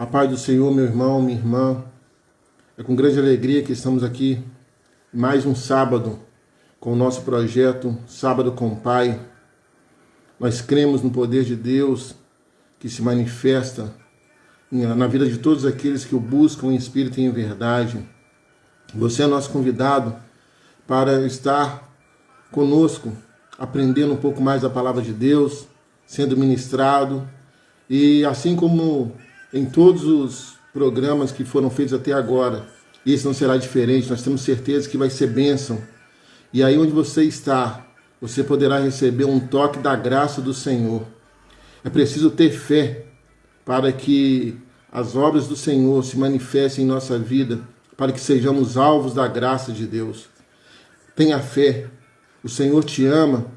paz do Senhor, meu irmão, minha irmã. É com grande alegria que estamos aqui mais um sábado com o nosso projeto Sábado com o Pai. Nós cremos no poder de Deus que se manifesta na vida de todos aqueles que o buscam em espírito e em verdade. Você é nosso convidado para estar conosco, aprendendo um pouco mais da palavra de Deus, sendo ministrado. E assim como em todos os programas que foram feitos até agora, isso não será diferente. Nós temos certeza que vai ser bênção. E aí onde você está, você poderá receber um toque da graça do Senhor. É preciso ter fé para que as obras do Senhor se manifestem em nossa vida, para que sejamos alvos da graça de Deus. Tenha fé. O Senhor te ama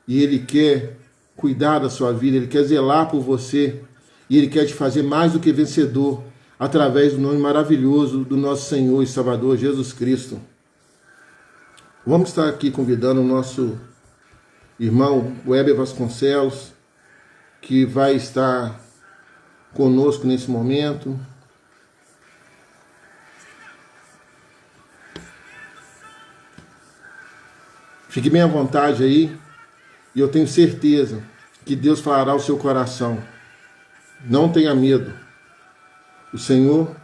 e Ele quer cuidar da sua vida, Ele quer zelar por você e Ele quer te fazer mais do que vencedor através do nome maravilhoso do nosso Senhor e Salvador Jesus Cristo. Vamos estar aqui convidando o nosso irmão Weber Vasconcelos, que vai estar conosco nesse momento. Fique bem à vontade aí, e eu tenho certeza que Deus falará ao seu coração. Não tenha medo. O Senhor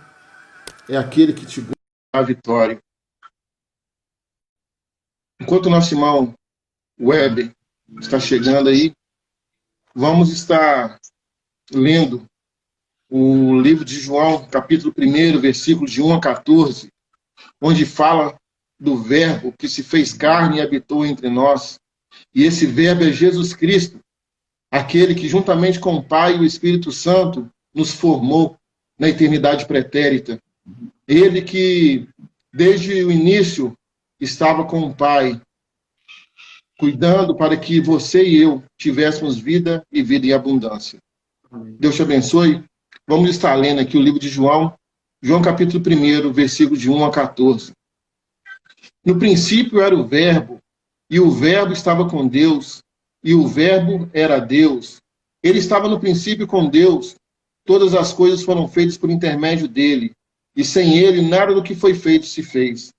é aquele que te dá a vitória. Enquanto o nosso irmão Weber está chegando aí, vamos estar lendo o livro de João, capítulo 1, versículos de 1 a 14, onde fala do verbo que se fez carne e habitou entre nós. E esse verbo é Jesus Cristo, aquele que juntamente com o Pai e o Espírito Santo nos formou na eternidade pretérita. Ele que desde o início estava com o Pai, cuidando para que você e eu tivéssemos vida e vida em abundância. Deus te abençoe. Vamos estar lendo aqui o livro de João, João capítulo 1, versículos de 1 a 14. No princípio era o Verbo, e o Verbo estava com Deus, e o Verbo era Deus. Ele estava no princípio com Deus. Todas as coisas foram feitas por intermédio dele, e sem ele nada do que foi feito se fez.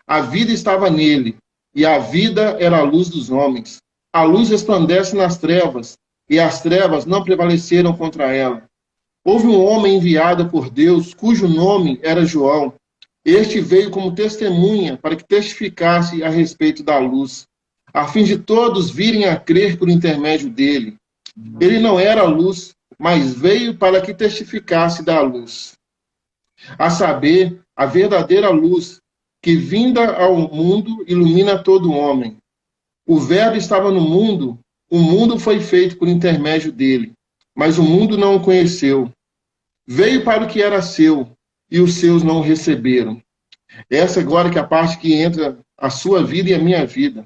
A vida estava nele, e a vida era a luz dos homens. A luz resplandece nas trevas, e as trevas não prevaleceram contra ela. Houve um homem enviado por Deus, cujo nome era João. Este veio como testemunha para que testificasse a respeito da luz, a fim de todos virem a crer por intermédio dele. Ele não era a luz, mas veio para que testificasse da luz. A saber, a verdadeira luz, que vinda ao mundo ilumina todo homem. O Verbo estava no mundo, o mundo foi feito por intermédio dele, mas o mundo não o conheceu. Veio para o que era seu, e os seus não o receberam. Essa agora que é a parte que entra a sua vida e a minha vida.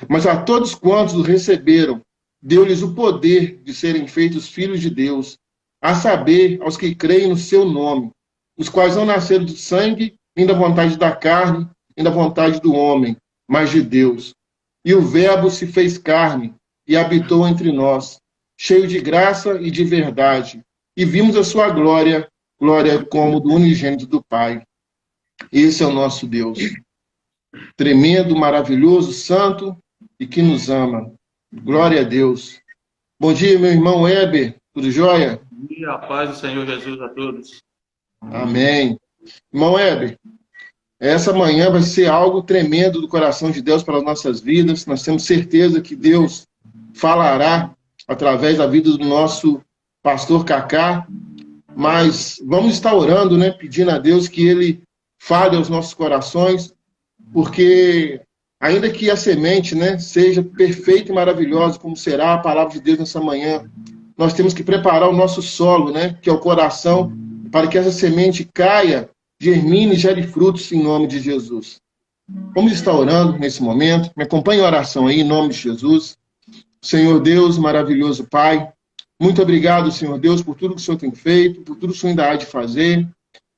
Mas a todos quantos o receberam, deu-lhes o poder de serem feitos filhos de Deus, a saber, aos que creem no seu nome, os quais não nasceram de sangue, nem da vontade da carne, nem da vontade do homem, mas de Deus. E o Verbo se fez carne e habitou entre nós, cheio de graça e de verdade, e vimos a sua glória, glória como do unigênito do Pai. Esse é o nosso Deus, tremendo, maravilhoso, santo e que nos ama. Glória a Deus. Bom dia, meu irmão Weber, tudo jóia? Bom dia, a paz do Senhor Jesus a todos. Amém. Irmão Weber, essa manhã vai ser algo tremendo do coração de Deus para as nossas vidas. Nós temos certeza que Deus falará através da vida do nosso pastor Cacá, mas vamos estar orando, né, pedindo a Deus que Ele fale aos nossos corações, porque ainda que a semente, né, seja perfeita e maravilhosa, como será a palavra de Deus nessa manhã, nós temos que preparar o nosso solo, né, que é o coração, para que essa semente caia, germine e gere frutos em nome de Jesus. Vamos estar orando nesse momento. Me acompanhe em oração aí, em nome de Jesus. Senhor Deus, maravilhoso Pai, muito obrigado, Senhor Deus, por tudo que o Senhor tem feito, por tudo que o Senhor ainda há de fazer.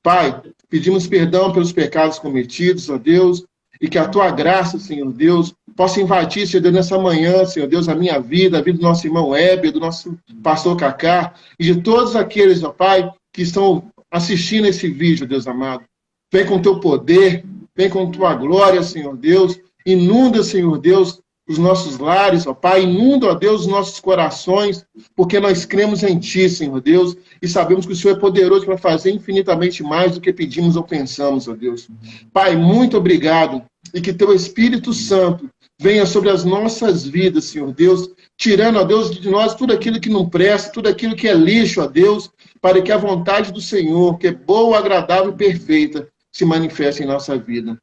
Pai, pedimos perdão pelos pecados cometidos, ó Deus, e que a Tua graça, Senhor Deus, possa invadir, Senhor Deus, nessa manhã, Senhor Deus, a minha vida, a vida do nosso irmão Heber, do nosso pastor Cacá, e de todos aqueles, ó Pai, que estão assistindo esse vídeo, Deus amado. Vem com teu poder, vem com tua glória, Senhor Deus. Inunda, Senhor Deus, os nossos lares, ó Pai. Inunda, ó Deus, os nossos corações, porque nós cremos em Ti, Senhor Deus, e sabemos que o Senhor é poderoso para fazer infinitamente mais do que pedimos ou pensamos, ó Deus. Pai, muito obrigado, e que teu Espírito Santo venha sobre as nossas vidas, Senhor Deus, tirando, ó Deus, de nós tudo aquilo que não presta, tudo aquilo que é lixo, ó Deus, para que a vontade do Senhor, que é boa, agradável e perfeita, se manifeste em nossa vida.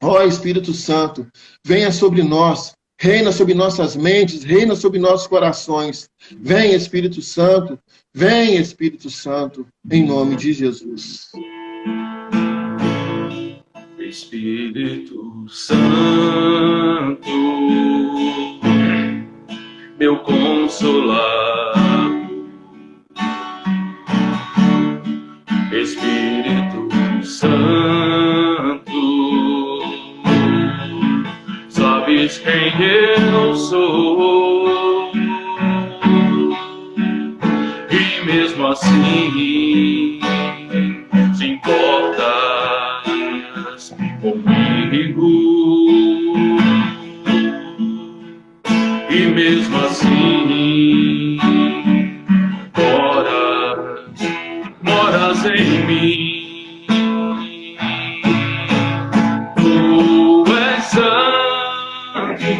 Ó Espírito Santo, venha sobre nós, reina sobre nossas mentes, reina sobre nossos corações. Vem, Espírito Santo, em nome de Jesus. Espírito Santo, meu consolador. Espírito Santo, sabes quem eu sou, e mesmo assim te importas comigo, e mesmo assim moras em mim. Tu és santo,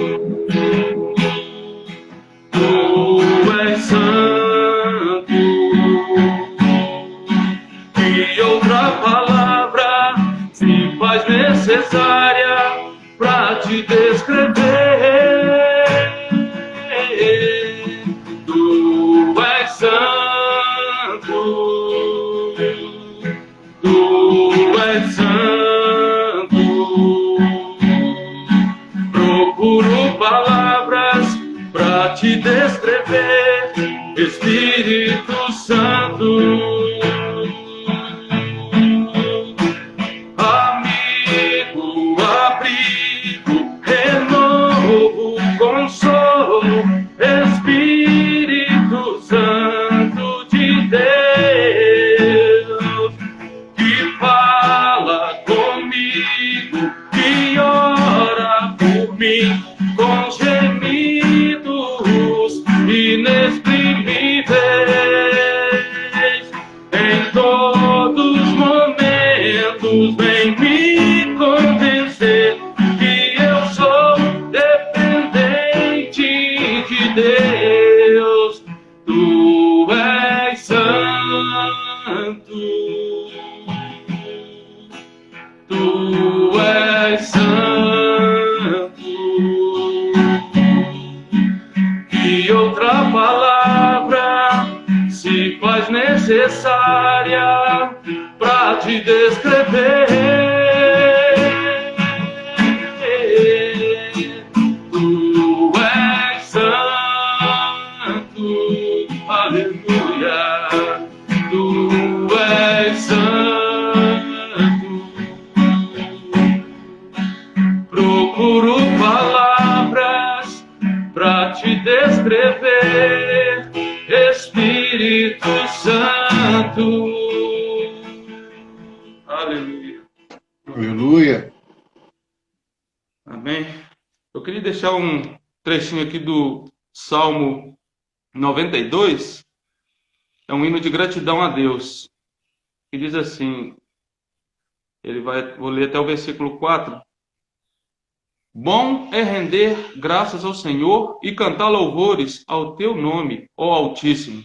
tu és santo. Que outra palavra se faz necessária para te descrever? Tu és santo, tu és santo. Procuro palavras para te descrever, Espírito Santo. Amigo, abrigo, renovo, consolo, Espírito Santo de Deus, que fala comigo, que ora por mim, com gemidos inexprimíveis. Em todos os momentos vem me convencer que eu sou dependente de Deus. Tu és santo, tu és santo. Que outra palavra se faz necessária para te descrever? Tu és santo, aleluia. Tu és santo. Procuro palavras para te descrever, Espírito Santo. Aleluia. Aleluia. Amém. Eu queria deixar um trechinho aqui do Salmo 92. É um hino de gratidão a Deus. Que diz assim, vou ler até o versículo 4. Bom é render graças ao Senhor e cantar louvores ao teu nome, ó Altíssimo.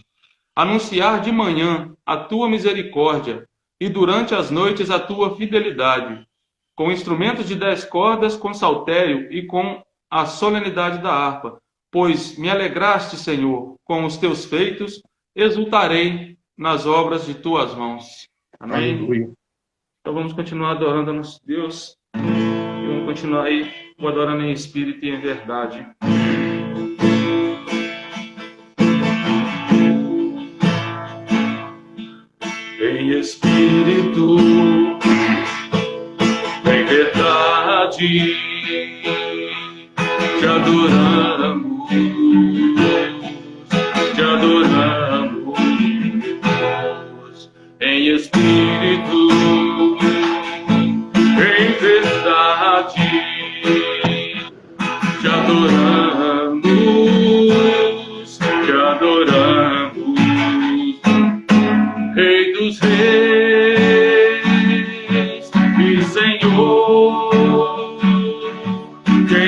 Anunciar de manhã a tua misericórdia e durante as noites a tua fidelidade, com instrumentos de 10 cordas, com saltério e com a solenidade da harpa. Pois me alegraste, Senhor, com os teus feitos, exultarei nas obras de tuas mãos. Amém? Aleluia. Então vamos continuar adorando a nosso Deus. E vamos continuar aí adorando em espírito e em verdade. Em espírito, em verdade, te adoramos, te adoramos. Em espírito,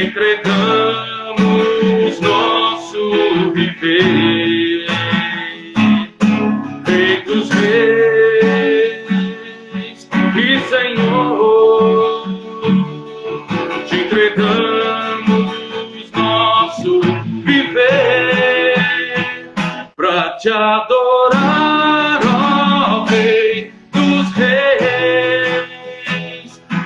entregamos nosso viver, Rei dos Reis e Senhor, te entregamos nosso viver para te adorar, ó Rei dos Reis.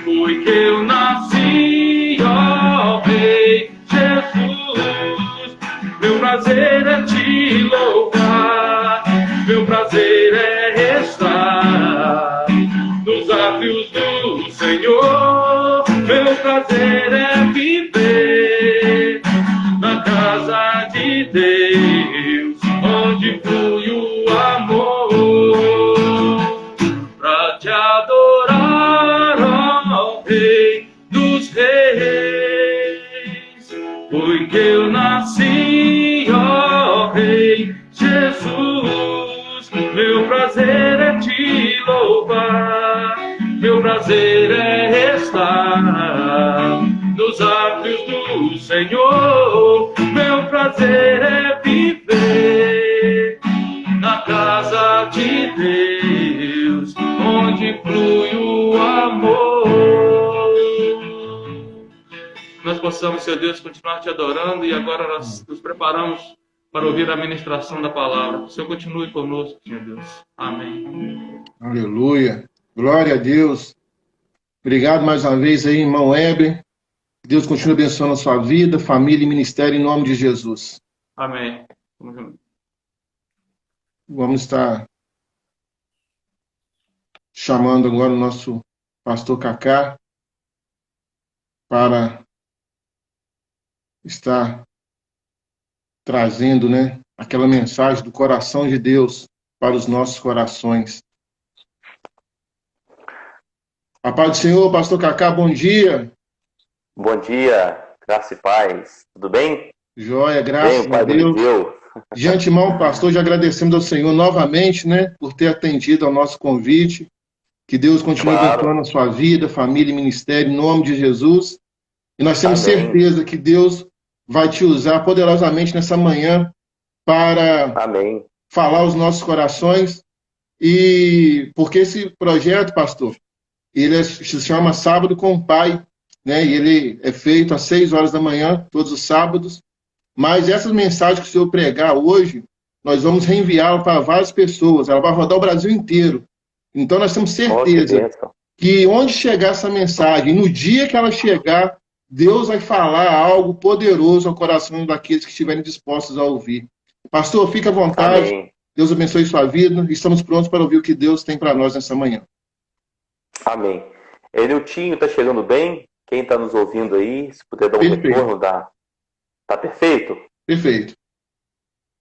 Foi que eu nasci, ó Rei Jesus. Meu prazer é te louvar, meu prazer é estar nos átrios do Senhor. Meu prazer é viver na casa de Deus, onde flui o amor, pra te adorar, ó Rei dos Reis. Foi que eu nasci, ó Rei Jesus. Meu prazer é te louvar, meu prazer é estar nos átrios do Senhor. Meu prazer é viver na casa de Deus, onde flui o amor. Nós possamos, Senhor Deus, continuar te adorando, e agora nós nos preparamos para ouvir a ministração da palavra. O Senhor continue conosco, Senhor Deus. Amém. Aleluia. Glória a Deus. Obrigado mais uma vez aí, irmão Weber. Deus continue abençoando a sua vida, família e ministério, em nome de Jesus. Amém. Vamos estar chamando agora o nosso pastor Cacá para estar trazendo, aquela mensagem do coração de Deus para os nossos corações. A paz do Senhor, pastor Cacá, bom dia. Bom dia, graça e paz. Tudo bem? Joia, graças Bem, a Deus. Deus. De antemão, pastor, já agradecemos ao Senhor novamente, por ter atendido ao nosso convite. Que Deus continue abençoando a sua vida, família e ministério, em nome de Jesus. E nós temos certeza que Deus vai te usar poderosamente nessa manhã para falar aos nossos corações. E porque esse projeto, pastor, ele se chama Sábado com o Pai, e ele é feito às 6 horas da manhã, todos os sábados. Mas essas mensagens que o senhor pregar hoje, nós vamos reenviá-la para várias pessoas. Ela vai rodar o Brasil inteiro. Então nós temos certeza que onde chegar essa mensagem, no dia que ela chegar, Deus vai falar algo poderoso ao coração daqueles que estiverem dispostos a ouvir. Pastor, fique à vontade. Amém. Deus abençoe sua vida. Estamos prontos para ouvir o que Deus tem para nós nessa manhã. Amém. Niltinho, está chegando bem? Quem está nos ouvindo aí, se puder dar um retorno, tá perfeito? Perfeito.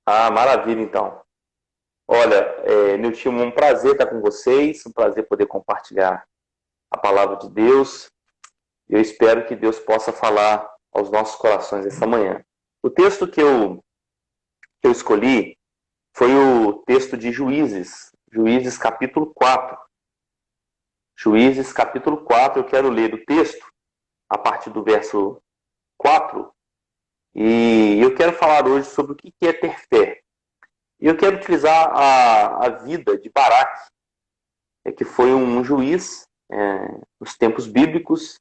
Ah, maravilha, então. Olha, Niltinho, um prazer estar com vocês, um prazer poder compartilhar a palavra de Deus. Eu espero que Deus possa falar aos nossos corações essa manhã. O texto que eu escolhi foi o texto de Juízes, Juízes capítulo 4. Juízes capítulo 4, eu quero ler o texto a partir do verso 4, e eu quero falar hoje sobre o que é ter fé. E eu quero utilizar a vida de Baraque, que foi um juiz nos tempos bíblicos,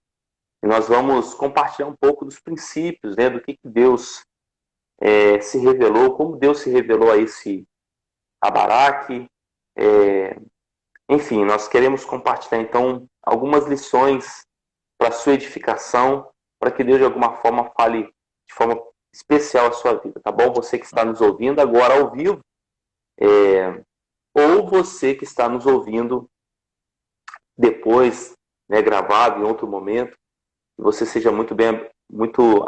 e nós vamos compartilhar um pouco dos princípios, do que Deus se revelou, como Deus se revelou a Baraque. Enfim, nós queremos compartilhar, então, algumas lições para a sua edificação, para que Deus, de alguma forma, fale de forma especial a sua vida, tá bom? Você que está nos ouvindo agora ao vivo, ou você que está nos ouvindo depois, gravado em outro momento, que você seja muito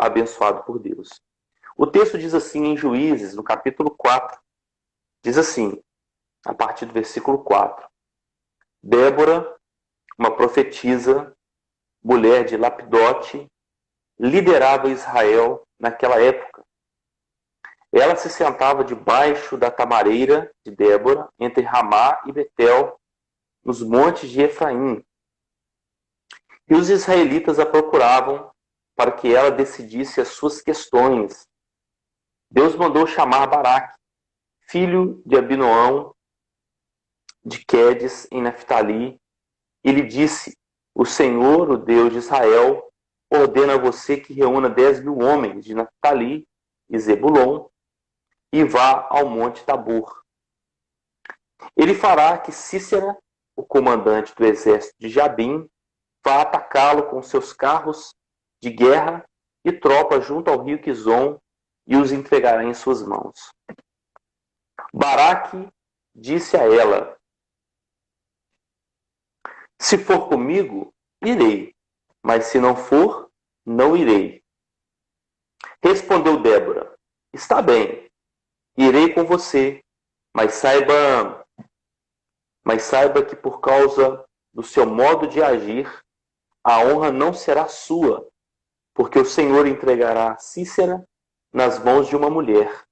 abençoado por Deus. O texto diz assim em Juízes, no capítulo 4, diz assim, a partir do versículo 4. Débora, uma profetisa, mulher de Lapidote, liderava Israel naquela época. Ela se sentava debaixo da tamareira de Débora, entre Ramá e Betel, nos montes de Efraim. E os israelitas a procuravam para que ela decidisse as suas questões. Deus mandou chamar Baraque, filho de Abinoão, de Quedes, em Naftali, e lhe disse: o Senhor, o Deus de Israel, ordena a você que reúna 10.000 homens de Naftali e Zebulon e vá ao monte Tabor. Ele fará que Sísera, o comandante do exército de Jabim, vá atacá-lo com seus carros de guerra e tropas junto ao rio Quizon e os entregará em suas mãos. Baraque disse a ela: se for comigo, irei, mas se não for, não irei. Respondeu Débora: está bem, irei com você, mas saiba que por causa do seu modo de agir, a honra não será sua, porque o Senhor entregará Sísera nas mãos de uma mulher.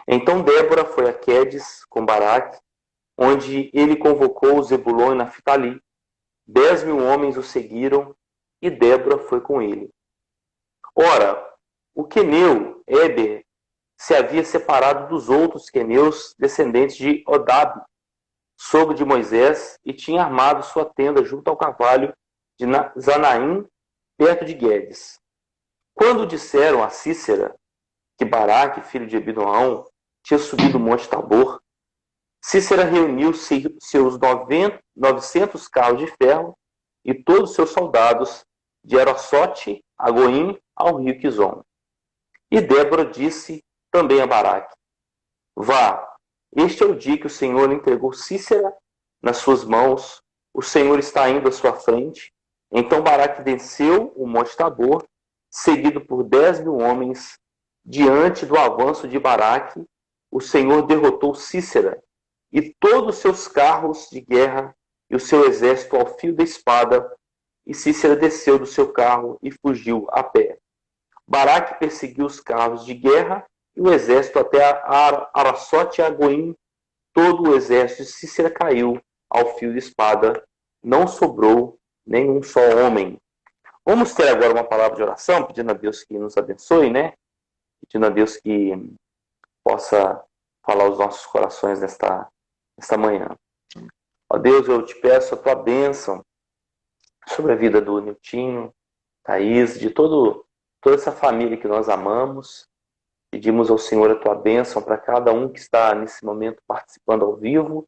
Então Débora foi a Quedes com Baraque, onde ele convocou Zebulon e Naftali. 10.000 homens o seguiram, e Débora foi com ele. Ora, o queneu, Éber, se havia separado dos outros queneus descendentes de Odab, sogro de Moisés, e tinha armado sua tenda junto ao carvalho de Zanaim, perto de Guedes. Quando disseram a Sísera que Baraque, filho de Abinoão, tinha subido o monte Tabor, Sísera reuniu seus 900 carros de ferro e todos os seus soldados de Erosote a Goim ao rio Quizon. E Débora disse também a Baraque: vá, este é o dia que o Senhor entregou Sísera nas suas mãos, o Senhor está indo à sua frente. Então Baraque desceu o monte Tabor, seguido por 10.000 homens. Diante do avanço de Baraque, o Senhor derrotou Sísera e todos os seus carros de guerra e o seu exército ao fio da espada, e Sísera desceu do seu carro e fugiu a pé. Baraque perseguiu os carros de guerra e o exército até Arasote e Agoim. Todo o exército de Sísera caiu ao fio de espada, não sobrou nenhum só homem. Vamos ter agora uma palavra de oração, pedindo a Deus que nos abençoe, né? Pedindo a Deus que possa falar aos nossos corações nesta manhã. Ó Deus, eu te peço a tua bênção sobre a vida do Niltinho, Thaís, de toda essa família que nós amamos. Pedimos ao Senhor a tua bênção para cada um que está nesse momento participando ao vivo,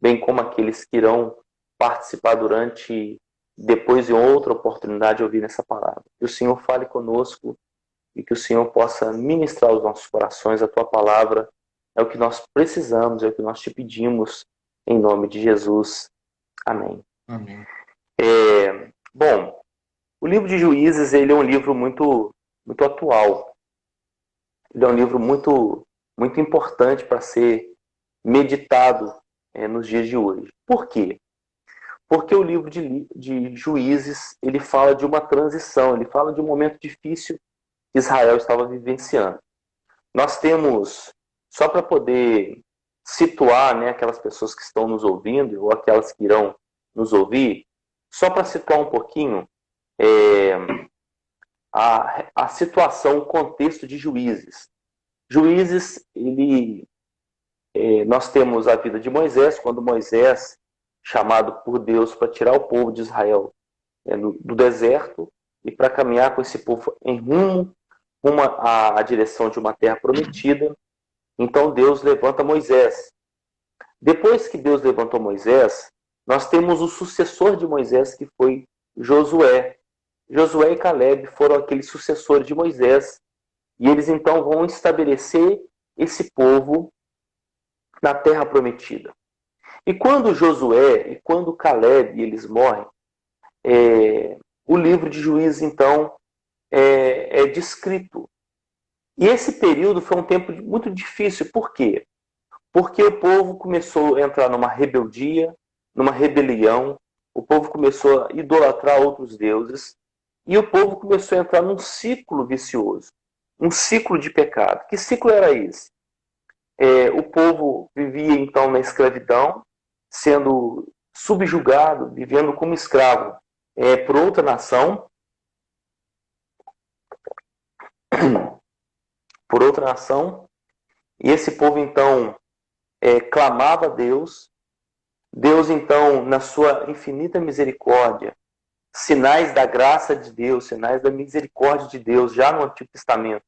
bem como aqueles que irão participar depois em outra oportunidade de ouvir essa palavra. Que o Senhor fale conosco e que o Senhor possa ministrar aos nossos corações a tua palavra. É o que nós precisamos, é o que nós te pedimos, em nome de Jesus. Amém. Amém. Bom, o livro de Juízes, ele é um livro muito, muito atual. Ele é um livro muito, muito importante para ser meditado nos dias de hoje. Por quê? Porque o livro de Juízes, ele fala de uma transição, ele fala de um momento difícil que Israel estava vivenciando. Nós temos, só para poder situar, né, aquelas pessoas que estão nos ouvindo, ou aquelas que irão nos ouvir, só para situar um pouquinho a situação, o contexto de Juízes. Juízes, nós temos a vida de Moisés, quando Moisés, chamado por Deus para tirar o povo de Israel do deserto e para caminhar com esse povo em rumo à direção de uma terra prometida. Então Deus levanta Moisés. Depois que Deus levantou Moisés, nós temos o sucessor de Moisés, que foi Josué. Josué e Caleb foram aqueles sucessores de Moisés, e eles então vão estabelecer esse povo na terra prometida. E quando Josué e quando Caleb eles morrem, o livro de Juízes então é descrito. E esse período foi um tempo muito difícil. Por quê? Porque o povo começou a entrar numa rebeldia, numa rebelião, o povo começou a idolatrar outros deuses, e o povo começou a entrar num ciclo vicioso, um ciclo de pecado. Que ciclo era esse? O povo vivia então na escravidão, sendo subjugado, vivendo como escravo por outra nação. por outra nação. E esse povo, então, clamava a Deus. Deus, então, na sua infinita misericórdia, sinais da graça de Deus, sinais da misericórdia de Deus, já no Antigo Testamento,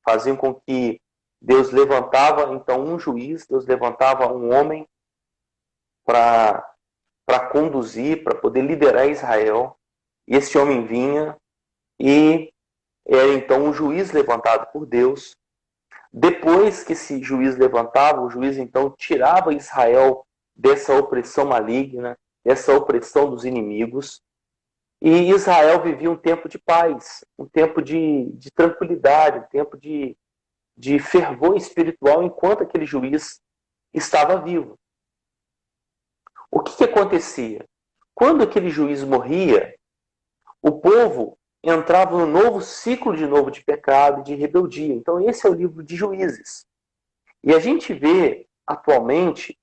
faziam com que Deus levantava, então, um juiz, Deus levantava um homem para conduzir, para poder liderar Israel. E esse homem vinha e era, então, um juiz levantado por Deus. Depois que esse juiz levantava, o juiz, então, tirava Israel dessa opressão maligna, dessa opressão dos inimigos. E Israel vivia um tempo de paz, um tempo de tranquilidade, um tempo de fervor espiritual enquanto aquele juiz estava vivo. O que acontecia? Quando aquele juiz morria, o povo entrava num novo ciclo de pecado e de rebeldia. Então esse é o livro de Juízes. E a gente vê atualmente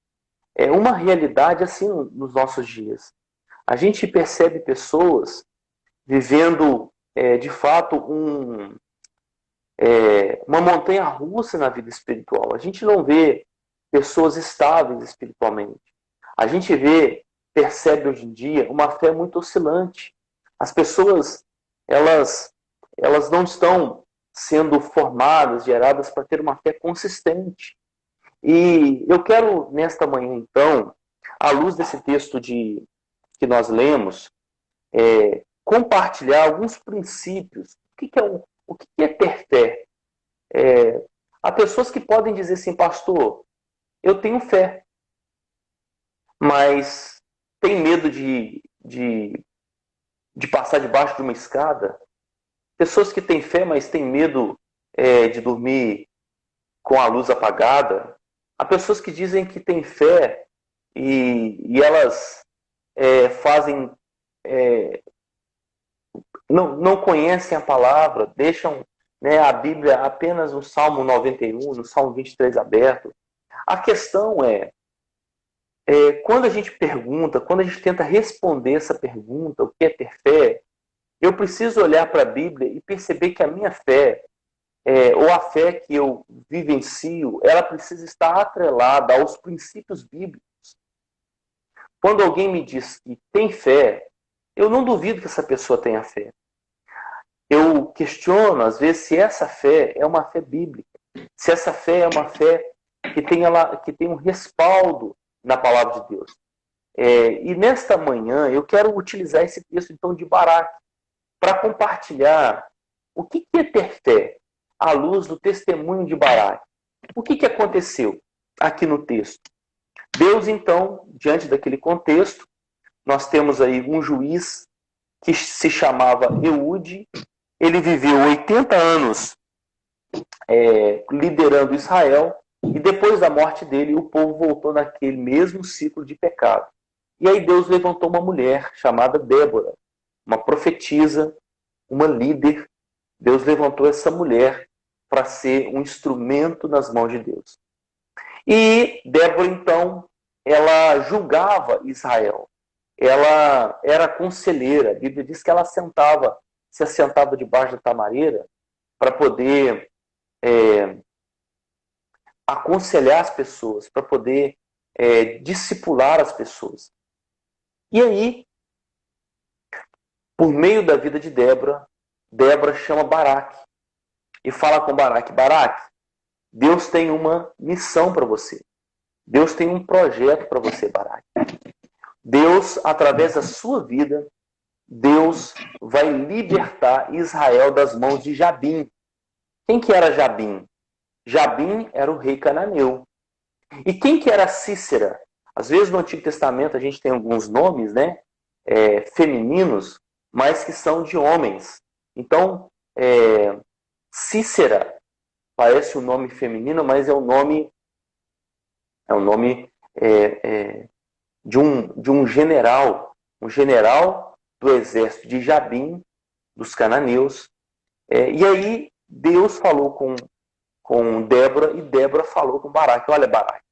uma realidade assim nos nossos dias. A gente percebe pessoas vivendo de fato uma montanha russa na vida espiritual. A gente não vê pessoas estáveis espiritualmente. A gente percebe hoje em dia uma fé muito oscilante. As pessoas, elas não estão sendo formadas, geradas para ter uma fé consistente. E eu quero, nesta manhã, então, à luz desse texto que nós lemos, compartilhar alguns princípios. O que é ter fé? Há pessoas que podem dizer assim, pastor, eu tenho fé, mas tem medo de passar debaixo de uma escada. Pessoas que têm fé, mas têm medo de dormir com a luz apagada. Há pessoas que dizem que têm fé e elas fazem... não conhecem a palavra, deixam a Bíblia apenas no Salmo 91, no Salmo 23 aberto. A questão quando a gente pergunta, quando a gente tenta responder essa pergunta, o que é ter fé, eu preciso olhar para a Bíblia e perceber que a minha fé, ou a fé que eu vivencio, ela precisa estar atrelada aos princípios bíblicos. Quando alguém me diz que tem fé, eu não duvido que essa pessoa tenha fé. Eu questiono, às vezes, se essa fé é uma fé bíblica, se essa fé é uma fé que tem um respaldo na palavra de Deus. E nesta manhã, eu quero utilizar esse texto, então, de Baraque, para compartilhar o que é ter fé à luz do testemunho de Baraque. O que aconteceu aqui no texto? Deus, então, diante daquele contexto, nós temos aí um juiz que se chamava Eude. Ele viveu 80 anos liderando Israel, e depois da morte dele, o povo voltou naquele mesmo ciclo de pecado. E aí Deus levantou uma mulher chamada Débora, uma profetisa, uma líder. Deus levantou essa mulher para ser um instrumento nas mãos de Deus. E Débora, então, ela julgava Israel. Ela era conselheira. A Bíblia diz que ela se assentava debaixo da tamareira para poder aconselhar as pessoas, para poder discipular as pessoas. E aí, por meio da vida de Débora, Débora chama Baraque e fala com Baraque: Baraque, Deus tem uma missão para você. Deus tem um projeto para você, Baraque. Deus, através da sua vida, Deus vai libertar Israel das mãos de Jabim. Quem que era Jabim? Jabim era o rei cananeu. E quem que era Sísera? Às vezes no Antigo Testamento a gente tem alguns nomes, femininos, mas que são de homens. Então, Sísera parece um nome feminino, mas é um nome de um general do exército de Jabim, dos cananeus. E aí Deus falou com Débora, e Débora falou com Baraque: olha, Baraque,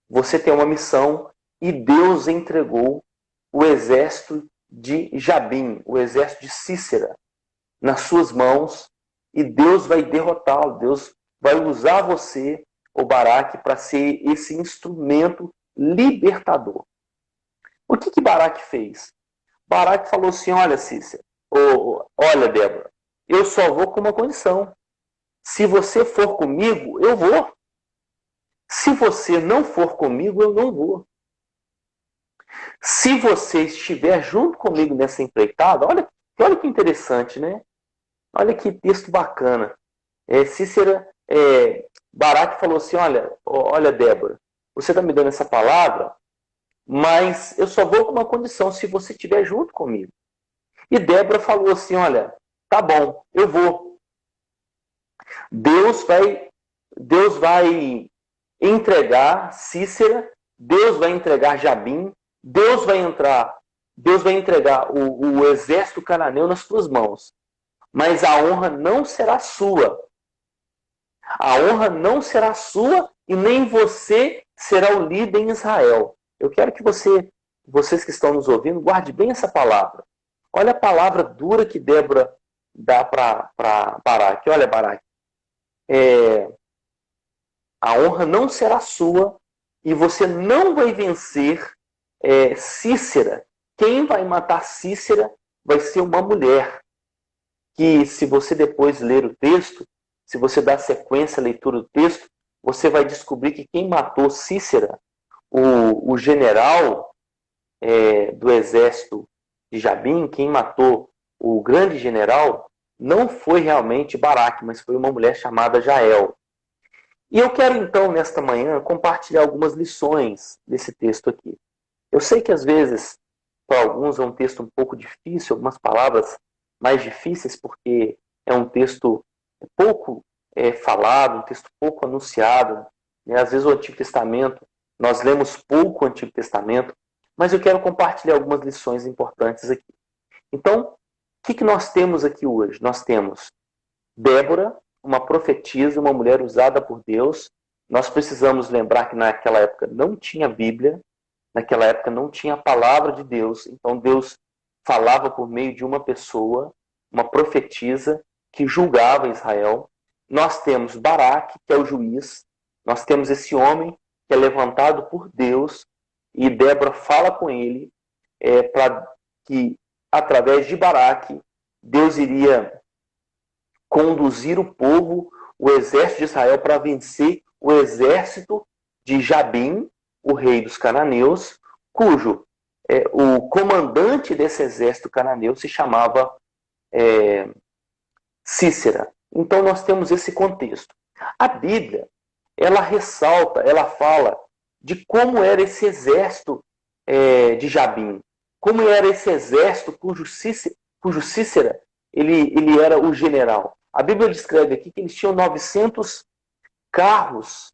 você tem uma missão, e Deus entregou o exército de Jabim, o exército de Sísera, nas suas mãos, e Deus vai derrotá-lo. Deus vai usar você, o Baraque, para ser esse instrumento libertador. O que Baraque fez? Baraque falou assim: olha, Cícera, olha, Débora, eu só vou com uma condição. Se você for comigo, eu vou. Se você não for comigo, eu não vou. Se você estiver junto comigo nessa empreitada, olha que interessante, né? Olha que texto bacana. Cícera, Baraque falou assim: olha, Débora, você está me dando essa palavra, mas eu só vou com uma condição: se você estiver junto comigo. E Débora falou assim: olha, tá bom, eu vou. Deus vai entregar Cícera, Deus vai entregar Jabim, Deus vai entregar o exército cananeu nas tuas mãos. Mas a honra não será sua. A honra não será sua e nem você será o líder em Israel. Eu quero que vocês que estão nos ouvindo, guarde bem essa palavra. Olha a palavra dura que Débora dá para Baraque. Olha, Baraque. A honra não será sua e você não vai vencer Cícera. Quem vai matar Cícera vai ser uma mulher. Que se você depois ler o texto, se você dar sequência à leitura do texto, você vai descobrir que quem matou Cícera, o general do exército de Jabim, quem matou o grande general, não foi realmente Baraque, mas foi uma mulher chamada Jael. E eu quero então, nesta manhã, compartilhar algumas lições desse texto aqui. Eu sei que às vezes, para alguns, é um texto um pouco difícil, algumas palavras mais difíceis, porque é um texto pouco falado, um texto pouco anunciado. Né? Às vezes o Antigo Testamento, nós lemos pouco o Antigo Testamento, mas eu quero compartilhar algumas lições importantes aqui. Então, o que nós temos aqui hoje? Nós temos Débora, uma profetisa, uma mulher usada por Deus. Nós precisamos lembrar que naquela época não tinha Bíblia, naquela época não tinha a palavra de Deus, então Deus falava por meio de uma pessoa, uma profetisa, que julgava Israel. Nós temos Baraque, que é o juiz, nós temos esse homem que é levantado por Deus, e Débora fala com ele para que, através de Baraque, Deus iria conduzir o povo, o exército de Israel, para vencer o exército de Jabim, o rei dos cananeus, cujo o comandante desse exército cananeu se chamava Cícera. Então nós temos esse contexto. A Bíblia, ela ressalta, ela fala de como era esse exército de Jabim, como era esse exército cujo Cícera ele era o general. A Bíblia descreve aqui que eles tinham 900 carros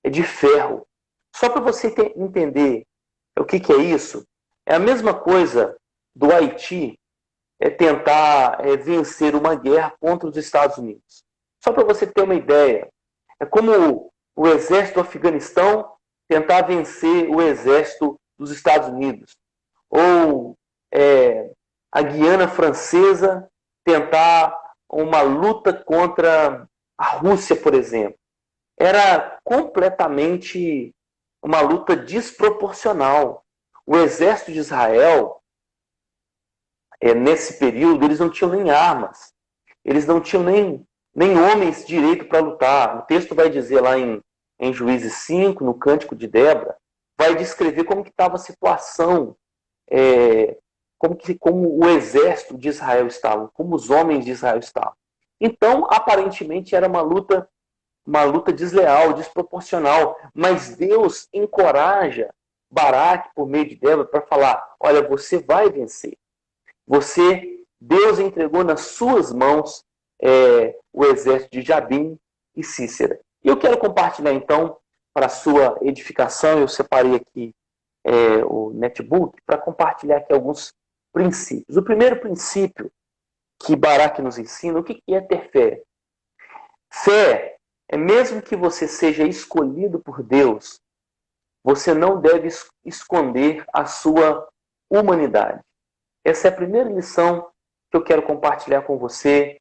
de ferro. Só para você entender o que é isso, é a mesma coisa do Haiti tentar vencer uma guerra contra os Estados Unidos. Só para você ter uma ideia, é como o exército do Afeganistão tentar vencer o exército dos Estados Unidos. Ou a Guiana Francesa tentar uma luta contra a Rússia, por exemplo. Era completamente uma luta desproporcional. O exército de Israel, nesse período, eles não tinham nem armas. Eles não tinham nem homens direito para lutar. O texto vai dizer lá em Juízes 5, no Cântico de Débora, vai descrever como que estava a situação, como o exército de Israel estava, como os homens de Israel estavam. Então, aparentemente, era uma luta desleal, desproporcional, mas Deus encoraja Baraque por meio de Débora para falar: olha, você vai vencer. Deus entregou nas suas mãos o exército de Jabim e Cícera. E eu quero compartilhar então, para a sua edificação, eu separei aqui o netbook para compartilhar aqui alguns princípios. O primeiro princípio que Baraque nos ensina, o que é ter fé? Fé é mesmo que você seja escolhido por Deus, você não deve esconder a sua humanidade. Essa é a primeira lição que eu quero compartilhar com você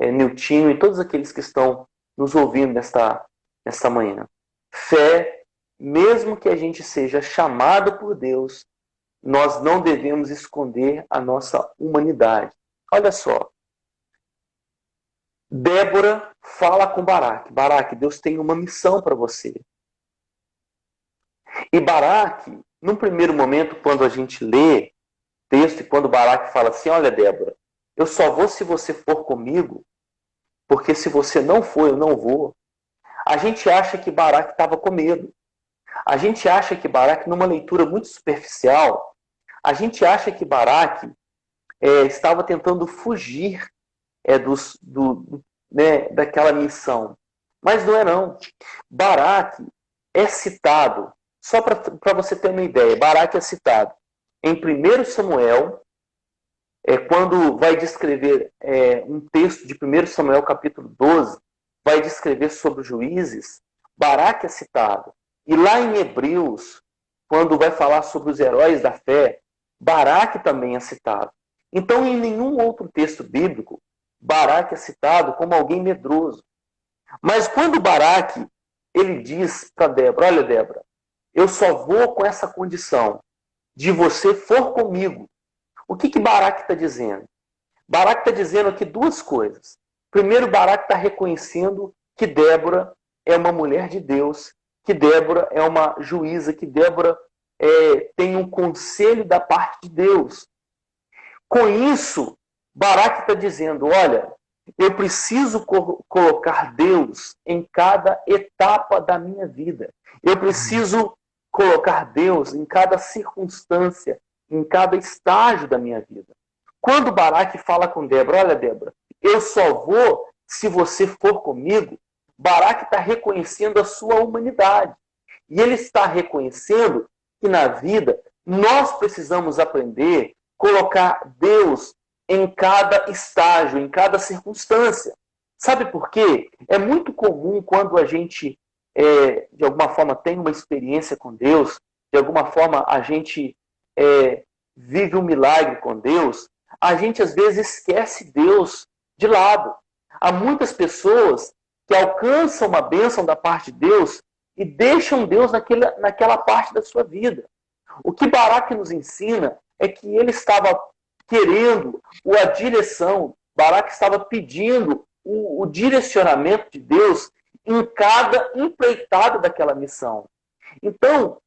Niltinho e todos aqueles que estão nos ouvindo nesta manhã. Fé, mesmo que a gente seja chamado por Deus, nós não devemos esconder a nossa humanidade. Olha só. Débora fala com Baraque. Baraque, Deus tem uma missão para você. E Baraque, num primeiro momento, quando a gente lê o texto e quando Baraque fala assim, olha, Débora, eu só vou se você for comigo, porque se você não for, eu não vou. A gente acha que Baraque estava com medo. A gente acha que Baraque, numa leitura muito superficial, a gente acha que Baraque estava tentando fugir daquela missão. Mas não é não. Baraque é citado, só para você ter uma ideia, Baraque é citado em 1 Samuel, quando vai descrever um texto de 1 Samuel capítulo 12, vai descrever sobre os juízes, Baraque é citado. E lá em Hebreus, quando vai falar sobre os heróis da fé, Baraque também é citado. Então, em nenhum outro texto bíblico, Baraque é citado como alguém medroso. Mas quando Baraque, ele diz para Débora, olha, Débora, eu só vou com essa condição de você for comigo. O que Baraque está dizendo? Baraque está dizendo aqui duas coisas. Primeiro, Baraque está reconhecendo que Débora é uma mulher de Deus, que Débora é uma juíza, que Débora tem um conselho da parte de Deus. Com isso, Baraque está dizendo, olha, eu preciso colocar Deus em cada etapa da minha vida. Eu preciso colocar Deus em cada circunstância, em cada estágio da minha vida. Quando Baraque fala com Débora, olha, Débora, eu só vou se você for comigo, Baraque está reconhecendo a sua humanidade. E ele está reconhecendo que na vida nós precisamos aprender a colocar Deus em cada estágio, em cada circunstância. Sabe por quê? É muito comum quando a gente, de alguma forma, tem uma experiência com Deus, de alguma forma a gente vive um milagre com Deus, a gente às vezes esquece Deus de lado. Há muitas pessoas que alcançam uma bênção da parte de Deus e deixam Deus naquela parte da sua vida. O que Baraque nos ensina é que ele estava querendo a direção, Baraque estava pedindo o direcionamento de Deus em cada empreitada daquela missão. Então,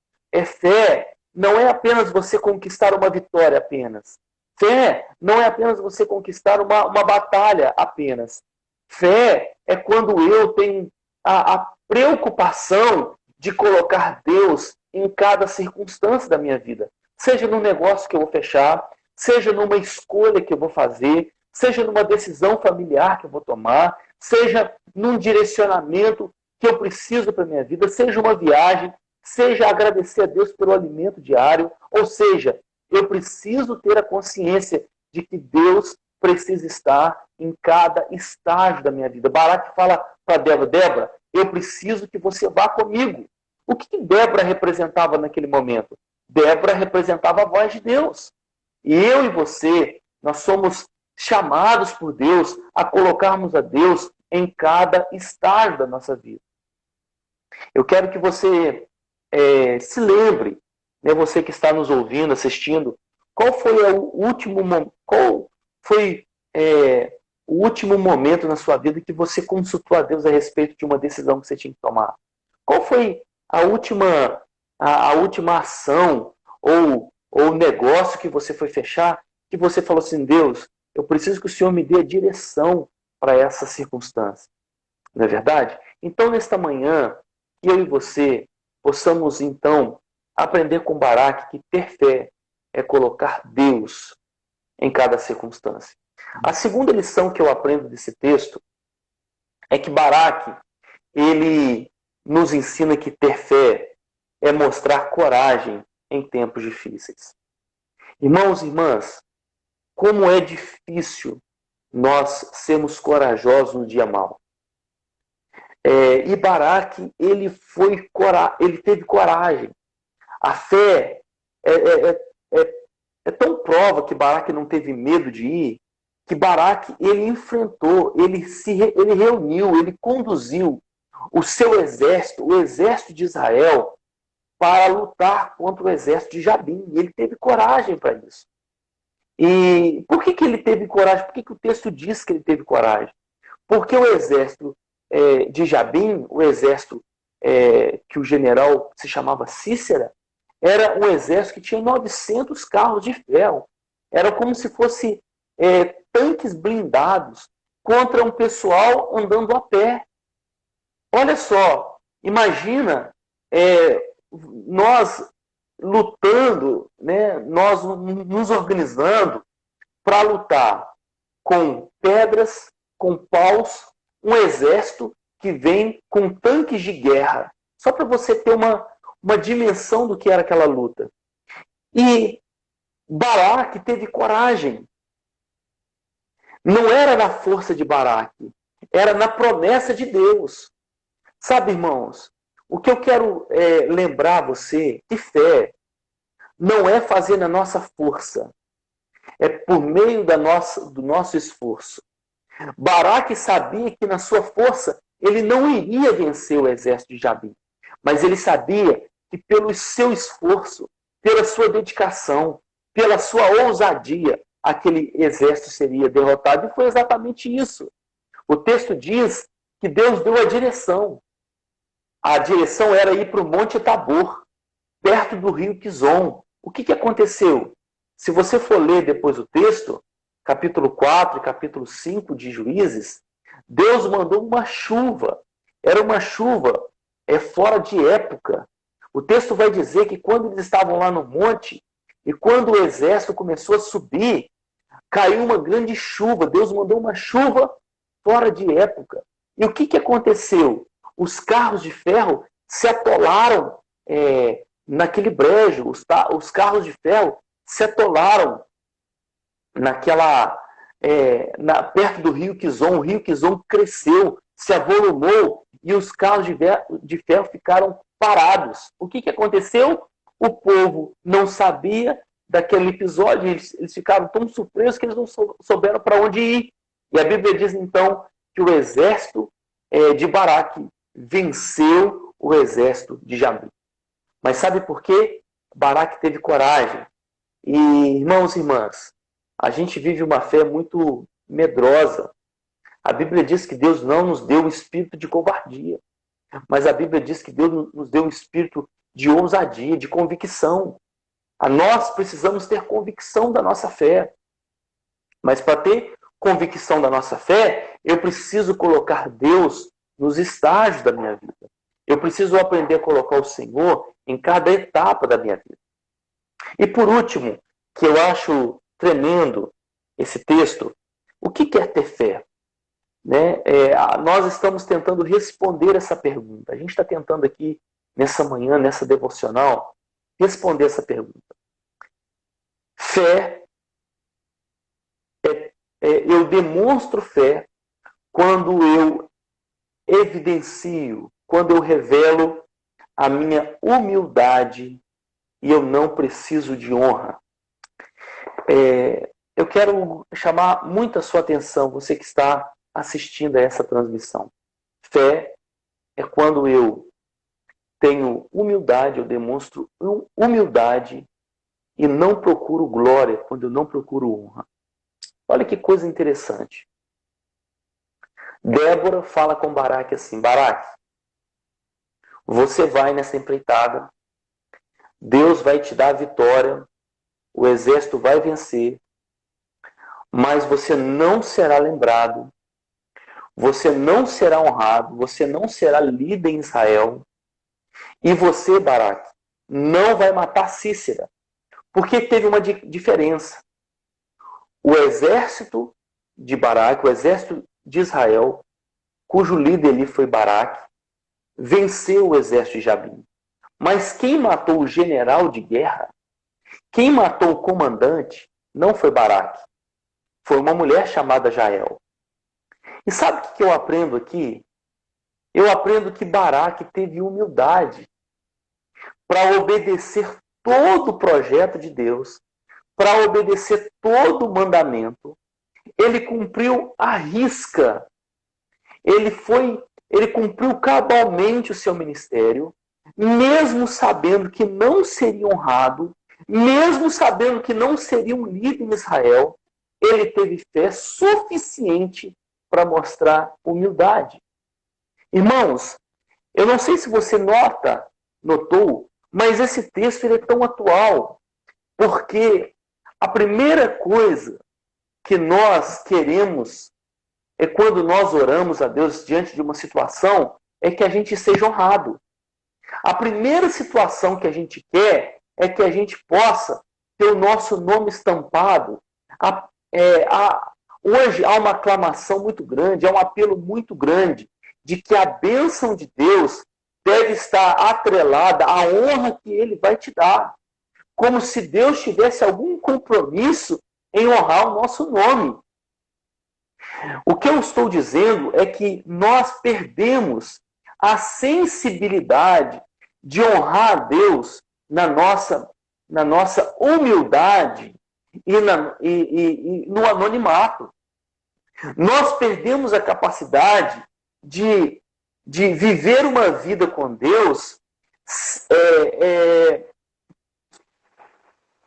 fé não é apenas você conquistar uma vitória apenas. Fé não é apenas você conquistar uma batalha apenas. Fé é quando eu tenho a preocupação de colocar Deus em cada circunstância da minha vida. Seja no negócio que eu vou fechar, seja numa escolha que eu vou fazer, seja numa decisão familiar que eu vou tomar, seja num direcionamento que eu preciso para a minha vida, seja uma viagem, seja agradecer a Deus pelo alimento diário, ou seja, eu preciso ter a consciência de que Deus precisa estar em cada estágio da minha vida. Baraque fala para Débora, Débora, eu preciso que você vá comigo. O que Débora representava naquele momento? Débora representava a voz de Deus. E eu e você, nós somos chamados por Deus a colocarmos a Deus em cada estágio da nossa vida. Eu quero que você se lembre, né, você que está nos ouvindo, assistindo, qual foi o último momento na sua vida que você consultou a Deus a respeito de uma decisão que você tinha que tomar? Qual foi a última ação ou negócio que você foi fechar, que você falou assim, Deus, eu preciso que o Senhor me dê a direção para essa circunstância. Não é verdade? Então, nesta manhã, eu e você possamos, então, aprender com Baraque que ter fé é colocar Deus em cada circunstância. A segunda lição que eu aprendo desse texto é que Baraque, ele nos ensina que ter fé é mostrar coragem em tempos difíceis. Irmãos e irmãs, como é difícil nós sermos corajosos no dia mau. E Baraque, ele teve coragem. A fé é tão prova que Baraque não teve medo de ir, que Baraque, ele enfrentou, ele reuniu, ele conduziu o seu exército, o exército de Israel, para lutar contra o exército de Jabim. E ele teve coragem para isso. E por que ele teve coragem? Por que o texto diz que ele teve coragem? Porque o exército de Jabim, o exército que o general se chamava Cícera, era um exército que tinha 900 carros de ferro. Era como se fosse tanques blindados contra um pessoal andando a pé. Olha só, imagina nós lutando, né, nós nos organizando para lutar com pedras, com paus, um exército que vem com tanques de guerra. Só para você ter uma dimensão do que era aquela luta. E Baraque teve coragem. Não era na força de Baraque, era na promessa de Deus. Sabe, irmãos, o que eu quero lembrar você de fé não é fazer na nossa força, é por meio do nosso esforço. Baraque sabia que na sua força ele não iria vencer o exército de Jabim, mas ele sabia que pelo seu esforço, pela sua dedicação, pela sua ousadia, aquele exército seria derrotado. E foi exatamente isso. O texto diz que Deus deu a direção. A direção era ir para o Monte Tabor, perto do rio Quizon. O que aconteceu? Se você for ler depois o texto, capítulo 4 e capítulo 5 de Juízes, Deus mandou uma chuva. Era uma chuva fora de época. O texto vai dizer que quando eles estavam lá no monte, e quando o exército começou a subir, caiu uma grande chuva. Deus mandou uma chuva fora de época. E o que aconteceu? Os carros de ferro se atolaram naquele brejo. Os carros de ferro se atolaram perto do rio Quizon. O rio Quizon cresceu, se avolumou e os carros de ferro ficaram parados. O que aconteceu? O povo não sabia daquele episódio, eles ficaram tão surpresos que eles não souberam para onde ir. E a Bíblia diz então que o exército de Baraque venceu o exército de Jabim. Mas sabe por quê? Baraque teve coragem. E, irmãos e irmãs, a gente vive uma fé muito medrosa. A Bíblia diz que Deus não nos deu o espírito de covardia, mas a Bíblia diz que Deus nos deu um espírito de ousadia, de convicção. Nós precisamos ter convicção da nossa fé. Mas para ter convicção da nossa fé, eu preciso colocar Deus nos estágios da minha vida. Eu preciso aprender a colocar o Senhor em cada etapa da minha vida. E por último, que eu acho tremendo esse texto, o que é ter fé? Né? Nós estamos tentando responder essa pergunta. A gente está tentando aqui, nessa manhã, nessa devocional, responder essa pergunta. Fé, eu demonstro fé quando eu evidencio, quando eu revelo a minha humildade e eu não preciso de honra. Eu quero chamar muito a sua atenção, você que está assistindo a essa transmissão. Fé é quando eu tenho humildade, eu demonstro humildade e não procuro glória, quando eu não procuro honra. Olha que coisa interessante. Débora fala com Baraque assim: Baraque, você vai nessa empreitada, Deus vai te dar a vitória, o exército vai vencer, mas você não será lembrado, você não será honrado, você não será líder em Israel, e você, Baraque, não vai matar Cícera, porque teve uma diferença. O exército de Baraque, o exército de Israel, cujo líder ali foi Baraque, venceu o exército de Jabim. Mas quem matou o general de guerra, quem matou o comandante, não foi Baraque. Foi uma mulher chamada Jael. E sabe o que eu aprendo aqui? Eu aprendo que Baraque teve humildade para obedecer todo o projeto de Deus, para obedecer todo o mandamento. ele cumpriu à risca. Ele cumpriu cabalmente o seu ministério, mesmo sabendo que não seria honrado, mesmo sabendo que não seria um líder em Israel, ele teve fé suficiente para mostrar humildade. Irmãos, eu não sei se você notou, mas esse texto ele é tão atual, porque a primeira coisa que nós queremos é quando nós oramos a Deus diante de uma situação, é que a gente seja honrado. A primeira situação que a gente quer é que a gente possa ter o nosso nome estampado. Hoje há uma aclamação muito grande, há um apelo muito grande de que a bênção de Deus deve estar atrelada à honra que Ele vai te dar. Como se Deus tivesse algum compromisso em honrar o nosso nome. O que eu estou dizendo é que nós perdemos a sensibilidade de honrar a Deus na nossa humildade e no anonimato. Nós perdemos a capacidade de viver uma vida com Deus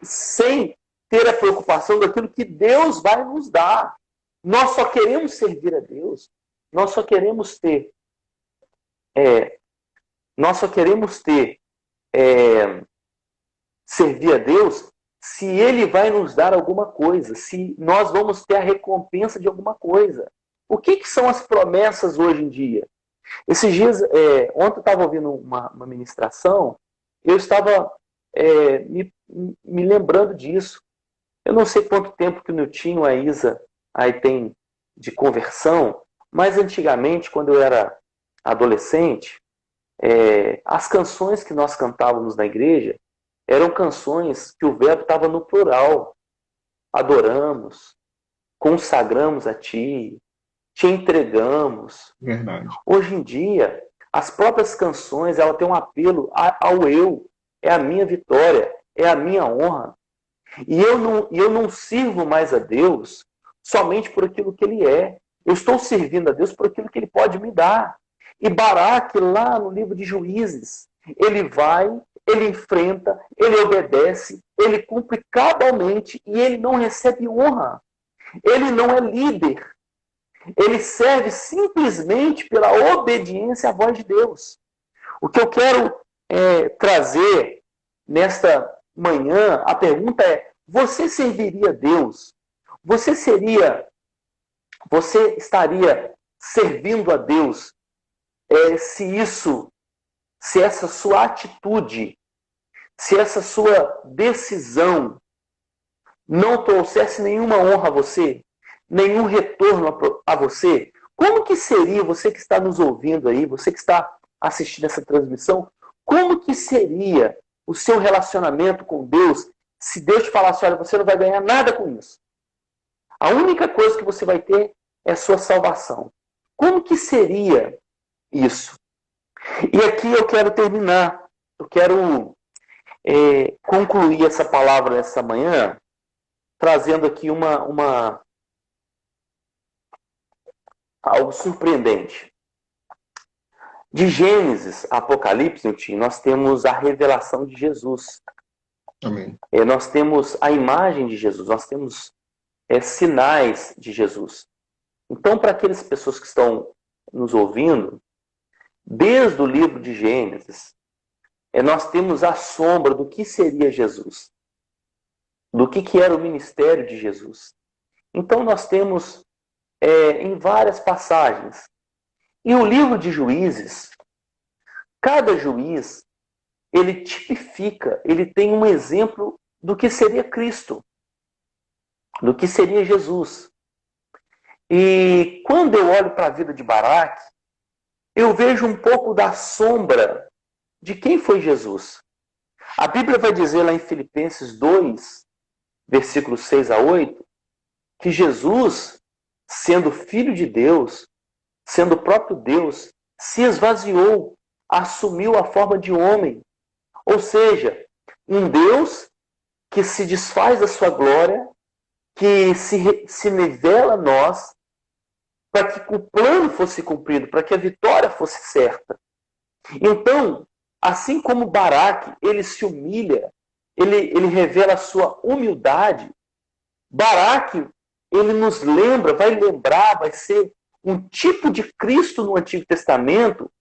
sem ter a preocupação daquilo que Deus vai nos dar. Nós só queremos servir a Deus. Nós só queremos ter servir a Deus se Ele vai nos dar alguma coisa, se nós vamos ter a recompensa de alguma coisa. O que são as promessas hoje em dia? Esses dias, ontem eu estava ouvindo uma ministração, eu estava me lembrando disso. Eu não sei quanto tempo que o Niltinho e a Isa aí tem de conversão, mas antigamente, quando eu era adolescente, as canções que nós cantávamos na igreja eram canções que o verbo estava no plural. Adoramos, consagramos a Ti, Te entregamos. Verdade. Hoje em dia, as próprias canções ela têm um apelo ao eu. É a minha vitória, é a minha honra. E eu não sirvo mais a Deus somente por aquilo que Ele é. Eu estou servindo a Deus por aquilo que Ele pode me dar. E Baraque, lá no livro de Juízes, ele vai, ele enfrenta, ele obedece, ele cumpre cabalmente e ele não recebe honra. Ele não é líder. Ele serve simplesmente pela obediência à voz de Deus. O que eu quero trazer nesta manhã, a pergunta é: você serviria a Deus? Você estaria servindo a Deus se essa sua atitude, se essa sua decisão não trouxesse nenhuma honra a você, nenhum retorno a você? Como que seria, você que está nos ouvindo aí, você que está assistindo essa transmissão, como que seria o seu relacionamento com Deus se Deus te falasse: olha, você não vai ganhar nada com isso. A única coisa que você vai ter é a sua salvação. Como que seria isso? E aqui eu quero terminar. Eu quero concluir essa palavra nessa manhã, trazendo aqui algo surpreendente. De Gênesis a Apocalipse, nós temos a revelação de Jesus. Amém. Nós temos a imagem de Jesus, nós temos sinais de Jesus. Então, para aquelas pessoas que estão nos ouvindo, desde o livro de Gênesis, nós temos a sombra do que seria Jesus, do que era o ministério de Jesus. Então, nós temos em várias passagens. E o livro de Juízes, cada juiz, ele tipifica, ele tem um exemplo do que seria Cristo, do que seria Jesus. E quando eu olho para a vida de Baraque, eu vejo um pouco da sombra de quem foi Jesus. A Bíblia vai dizer lá em Filipenses 2, versículos 6 a 8, que Jesus, sendo Filho de Deus, sendo o próprio Deus, se esvaziou, assumiu a forma de homem. Ou seja, um Deus que se desfaz da sua glória, que se nivela a nós para que o plano fosse cumprido, para que a vitória fosse certa. Então, assim como Baraque, ele se humilha, ele revela a sua humildade. Baraque, ele nos lembra, vai lembrar, vai ser um tipo de Cristo no Antigo Testamento,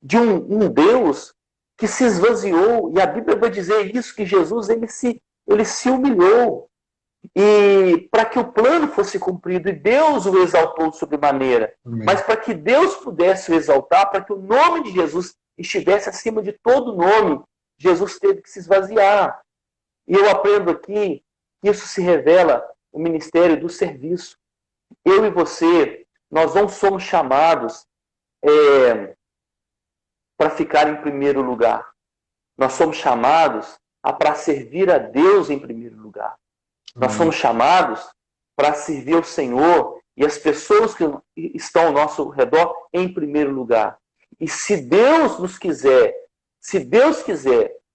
de um Deus que se esvaziou. E a Bíblia vai dizer isso, que Jesus ele se humilhou. E para que o plano fosse cumprido, e Deus o exaltou sobremaneira. Mas para que Deus pudesse o exaltar, para que o nome de Jesus estivesse acima de todo nome, Jesus teve que se esvaziar. E eu aprendo aqui que isso se revela o ministério do serviço. Eu e você, nós não somos chamados para ficar em primeiro lugar. Nós somos chamados para servir a Deus em primeiro lugar. Nós somos chamados para servir ao Senhor e as pessoas que estão ao nosso redor em primeiro lugar. E se Deus quiser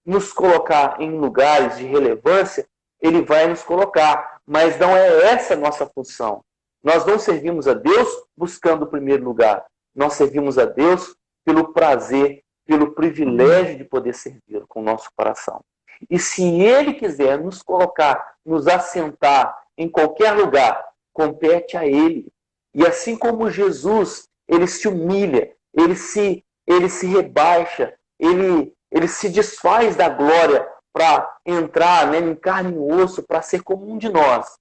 nos colocar em lugares de relevância, Ele vai nos colocar. Mas não é essa a nossa função. Nós não servimos a Deus buscando o primeiro lugar. Nós servimos a Deus pelo prazer, pelo privilégio de poder servi-lo com o nosso coração. E se Ele quiser nos colocar, nos assentar em qualquer lugar, compete a Ele. E assim como Jesus, Ele se humilha, Ele se rebaixa, Ele se desfaz da glória para entrar em carne e osso, para ser como um de nós.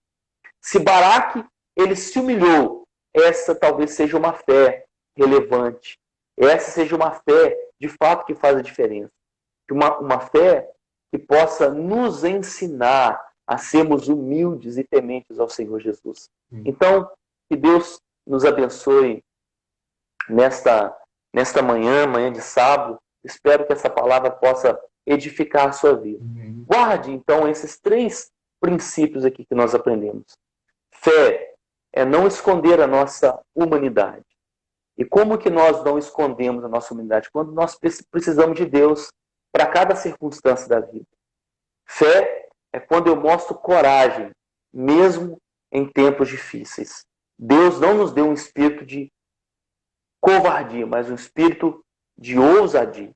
Se Baraque, ele se humilhou, essa talvez seja uma fé relevante. Essa seja uma fé, de fato, que faz a diferença. Uma fé que possa nos ensinar a sermos humildes e tementes ao Senhor Jesus. Então, que Deus nos abençoe nesta manhã de sábado. Espero que essa palavra possa edificar a sua vida. Guarde, então, esses 3 princípios aqui que nós aprendemos. Fé é não esconder a nossa humanidade. E como que nós não escondemos a nossa humanidade? Quando nós precisamos de Deus para cada circunstância da vida. Fé é quando eu mostro coragem, mesmo em tempos difíceis. Deus não nos deu um espírito de covardia, mas um espírito de ousadia.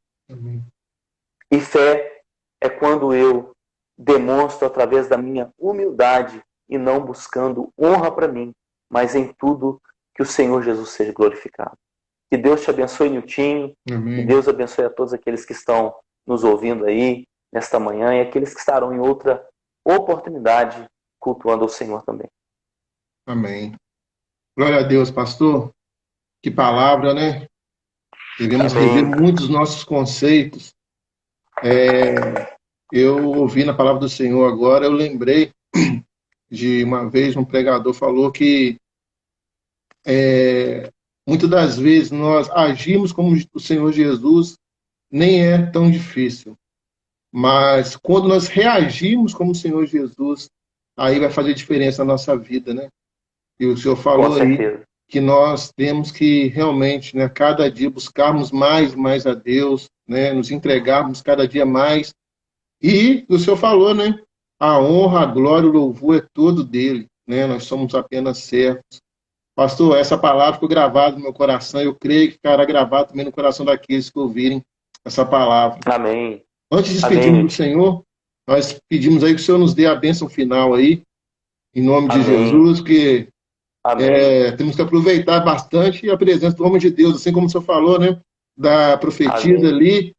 E fé é quando eu demonstro através da minha humildade e não buscando honra para mim, mas em tudo que o Senhor Jesus seja glorificado. Que Deus te abençoe, Niltinho. Que Deus abençoe a todos aqueles que estão nos ouvindo aí nesta manhã e aqueles que estarão em outra oportunidade cultuando ao Senhor também. Amém. Glória a Deus, pastor. Que palavra, né? Devemos rever muitos nossos conceitos. Eu ouvi na palavra do Senhor agora, eu lembrei de uma vez um pregador falou que muitas das vezes nós agimos como o Senhor Jesus, nem é tão difícil. Mas quando nós reagimos como o Senhor Jesus, aí vai fazer diferença na nossa vida, né? E o Senhor falou aí que nós temos que realmente, né, cada dia buscarmos mais a Deus, né, nos entregarmos cada dia mais. E o Senhor falou, né? A honra, a glória, o louvor é todo dele, né? Nós somos apenas servos. Pastor, essa palavra ficou gravada no meu coração, eu creio que ficará gravada também no coração daqueles que ouvirem essa palavra. Amém. Antes de despedirmos do Senhor, nós pedimos aí que o Senhor nos dê a bênção final aí, em nome de Jesus, que temos que aproveitar bastante a presença do homem de Deus, assim como o Senhor falou, né? Da profetisa ali,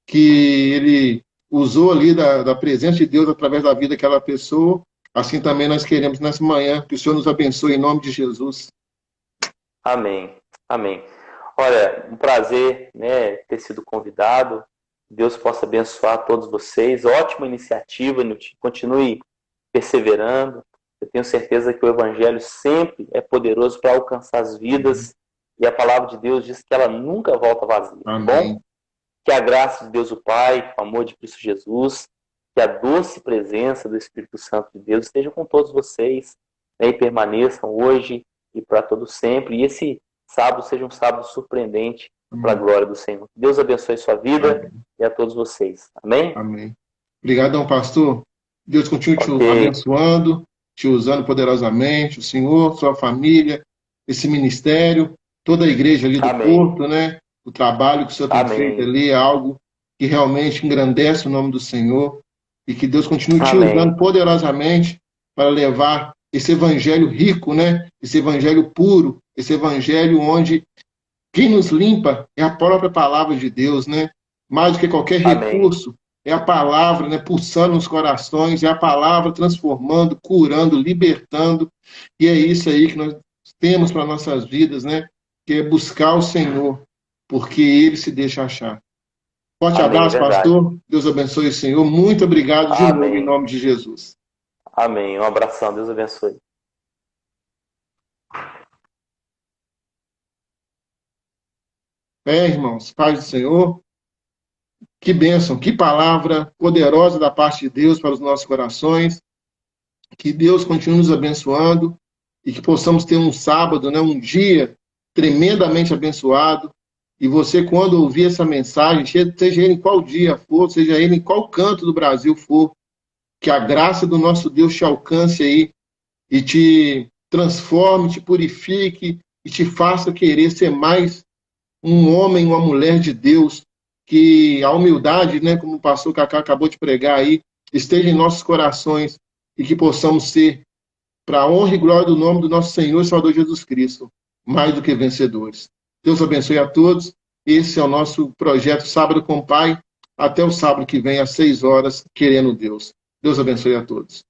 que ele usou ali da presença de Deus através da vida daquela pessoa. Assim também nós queremos nessa manhã que o Senhor nos abençoe em nome de Jesus. Amém. Amém. Olha, um prazer, né, ter sido convidado. Deus possa abençoar todos vocês. Ótima iniciativa, continue perseverando. Eu tenho certeza que o Evangelho sempre é poderoso para alcançar as vidas. E a palavra de Deus diz que ela nunca volta vazia. Amém. Bom? Que a graça de Deus o Pai, que o amor de Cristo Jesus, que a doce presença do Espírito Santo de Deus esteja com todos vocês, né, e permaneçam hoje e para todo sempre. E esse sábado seja um sábado surpreendente para a glória do Senhor. Deus abençoe sua vida e a todos vocês. Amém? Amém. Obrigadão, pastor. Deus continue te abençoando. te usando poderosamente, o Senhor, sua família, esse ministério, toda a igreja ali do Amém. Porto, né? O trabalho que o Senhor tem Amém. feito ali é algo que realmente engrandece o nome do Senhor e que Deus continue te Amém. usando poderosamente para levar esse evangelho rico, né? Esse evangelho puro, esse evangelho onde quem nos limpa é a própria palavra de Deus, né? Mais do que qualquer Amém. recurso, é a palavra, né, pulsando nos corações, é a palavra transformando, curando, libertando. E é isso aí que nós temos para nossas vidas, né? Que é buscar o Senhor, porque Ele se deixa achar. Forte Amém, abraço, verdade. pastor. Deus abençoe o Senhor. Muito obrigado de novo, em Amém. nome de Jesus. Amém. Um abração. Deus abençoe. Irmãos, paz do Senhor. Que bênção, que palavra poderosa da parte de Deus para os nossos corações. Que Deus continue nos abençoando e que possamos ter um sábado, né, um dia tremendamente abençoado. E você, quando ouvir essa mensagem, seja ele em qual dia for, seja ele em qual canto do Brasil for, que a graça do nosso Deus te alcance aí e te transforme, te purifique e te faça querer ser mais um homem, uma mulher de Deus, que a humildade, né, como o pastor Cacá acabou de pregar aí, esteja em nossos corações e que possamos ser, para a honra e glória do nome do nosso Senhor e Salvador Jesus Cristo, mais do que vencedores. Deus abençoe a todos. Esse é o nosso projeto Sábado com o Pai. Até o sábado que vem, às 6 horas, querendo Deus. Deus abençoe a todos.